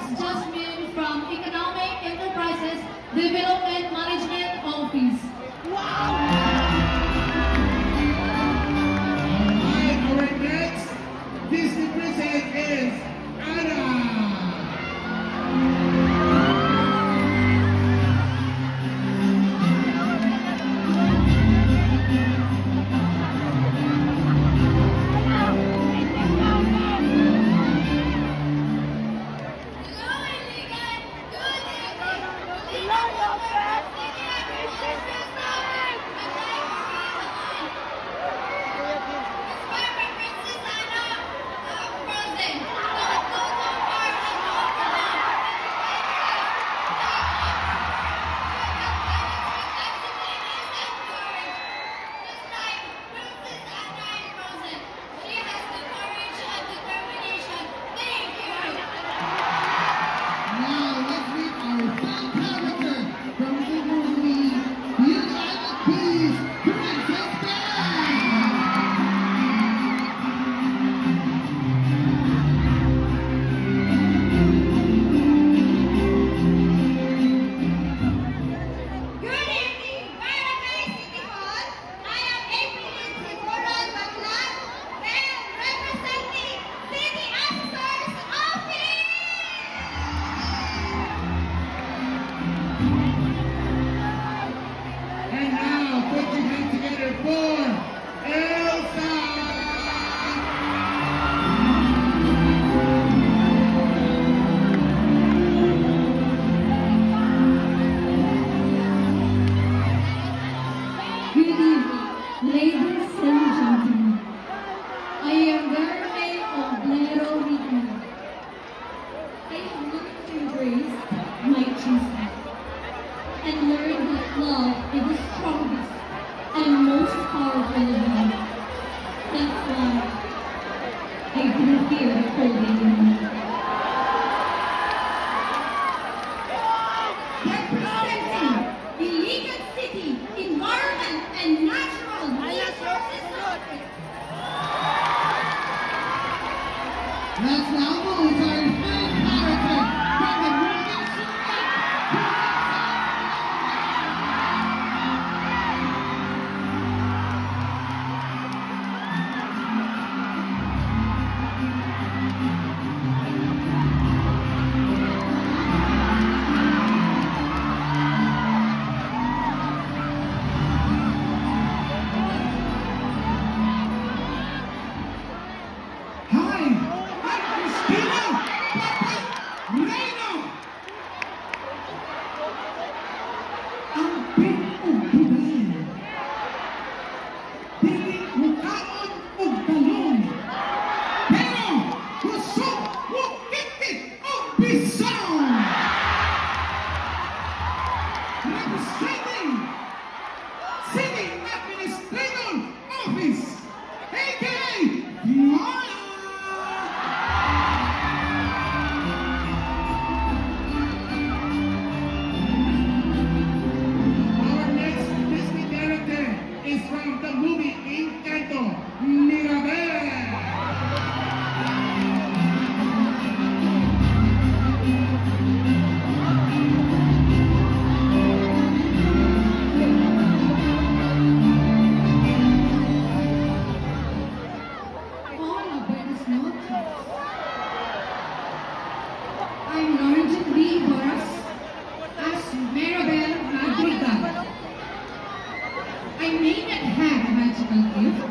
Miss Jasmine from Economic Enterprises Development Management Office. Alright, our next Disney princess is Anna. Now let's meet our fan character from the movie Beauty and the Beast, Princess Belle. Good evening, Barangay City Hall. I am April Lindsay Coral Baclan, Mayor representing City Assessor's Office. And now put your hands together for Elsa. Good evening, ladies and gentlemen. I am Verme Oblero Rigna. I have learned to embrace my children and learned that love is the strongest and most powerful of all. That's why I didn't fear the cold anymore. Representing Iligan City Environment and Natural Resources Office. Let's now move to our fan character from the movie Shrek. Hi, I'm Christina Papa Reyno. Ang pinugbugan. Dili mukaon og talong. Pero kusog mo kitik og bison. Representing City Administrator Office, aka Fiona. Our next Disney character is from the movie Encanto, Mirabel. Hola, buenas noches. I'm Norjan B. Boras as Maribel Madrigal. I may not have a magical gift,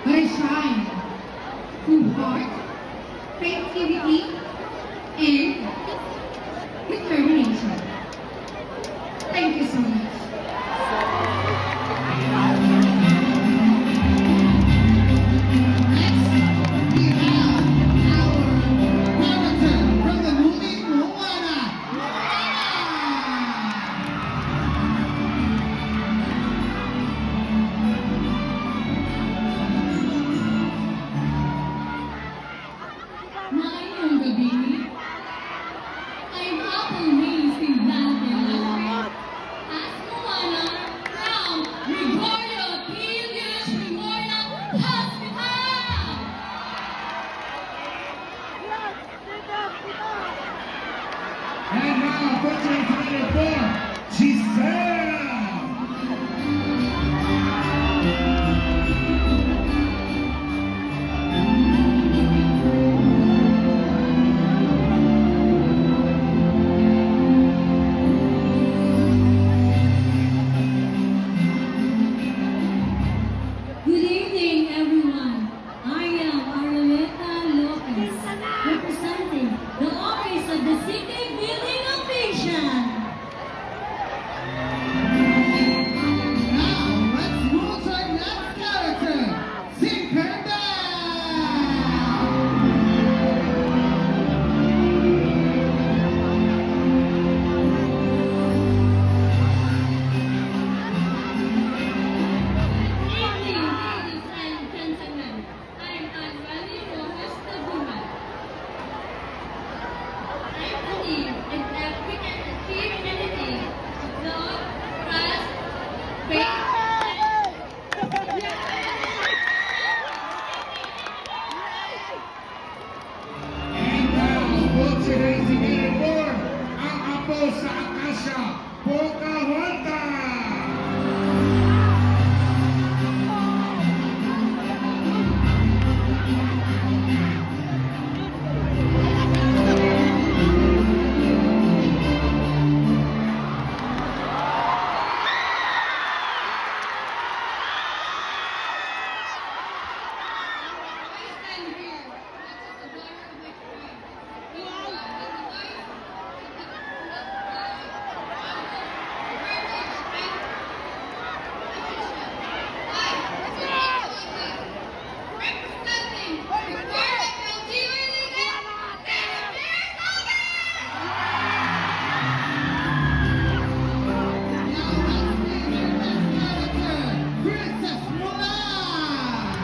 but I shine through heart, creativity, and determination. Thank you so much. Next, we have our character from the movie Moana. Mayong gabi, I'm amazing land and as And now, featuring number 4, Giselle. Good evening, everyone. I am Arleta Lopez, representing the office of the City Building Official. Now, let's move to our next character, Tinkerbell. Evening, ladies and gentlemen. I'm Anjali Rojas Tabunan. I believe in that we can achieve anything with love, trust, faith, And now, featuring number 4, ang apo sa Akasha, Pocahontas. I stand here not as a daughter of my tribe, but as a wife of the representing the board of LGU Illegal, Now, let's meet our next character, Princess Mulan.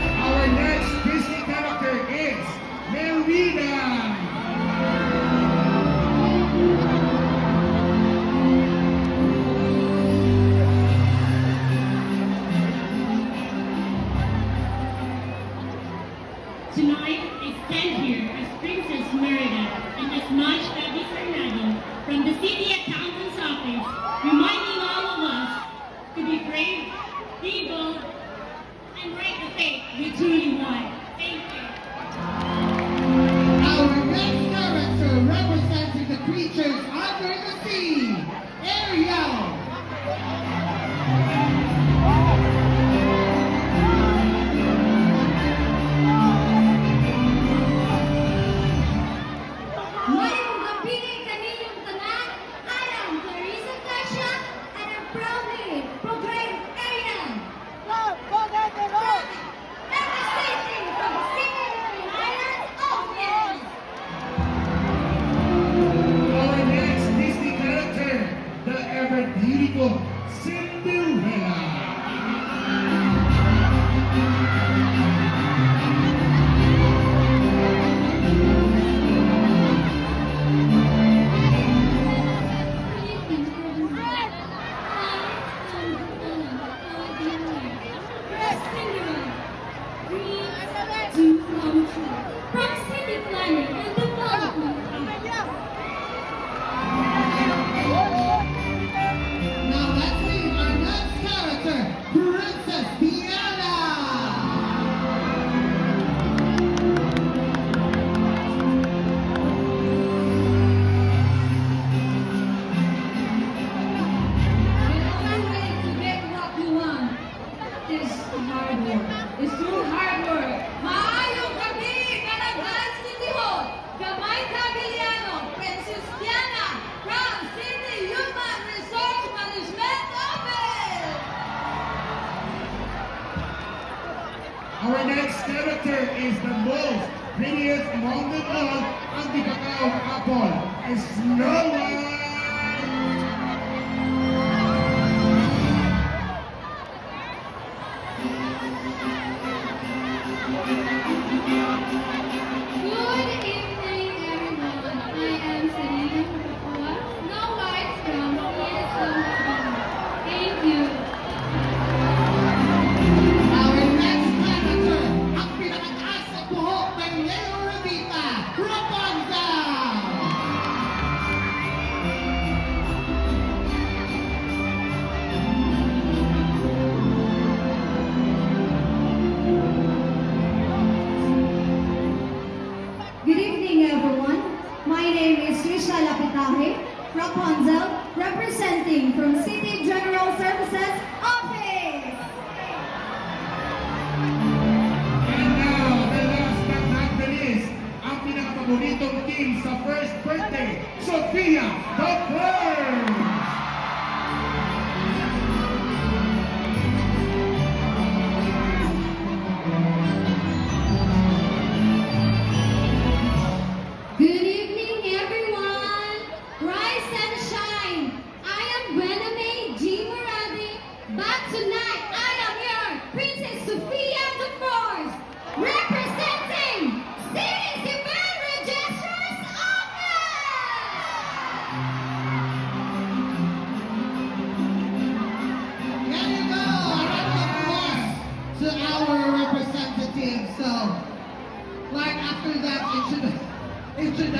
Our next Disney character is Merida. Tonight, I stand here as Princess Merida and as Maj Debbie Fernando from the City Accountant's Office, reminding all of us to be brave, be bold, and break the faith we truly want. Thank you. Our next character representing the creatures under the sea, Ariel. Mayong gabi kaninyong tanan, I am Clarissa Tasha, and I'm proudly proclaim Ariel. Representing from the Single Islands of Philippines. Our next Disney character, the ever beautiful Cinderella. From city planning and development. Now let's meet our next character, Princess Diana. The only way to get what you want is hard work. It's through hard work. Maayong gabi, Kalaghan City Hall. Gamay Cabiliano, Princess Diana, from City Human Resource Management Office. Our next character is the most prettiest among them all, ang di kakaong apple, Snow White. Good Aisha Lapitaje, Rapunzel, representing from City General Services Office. And now, the last but not the least, ang pinakapaboritong team sa first birthday, Sophia the First! Good evening, everyone. Rise and shine. I am Buename G. Moradi. But tonight, I am your Princess Sophia the Fourth, representing City Civil Registrar's Office. There you go! A round of applause to our representative. So, like after that introduction,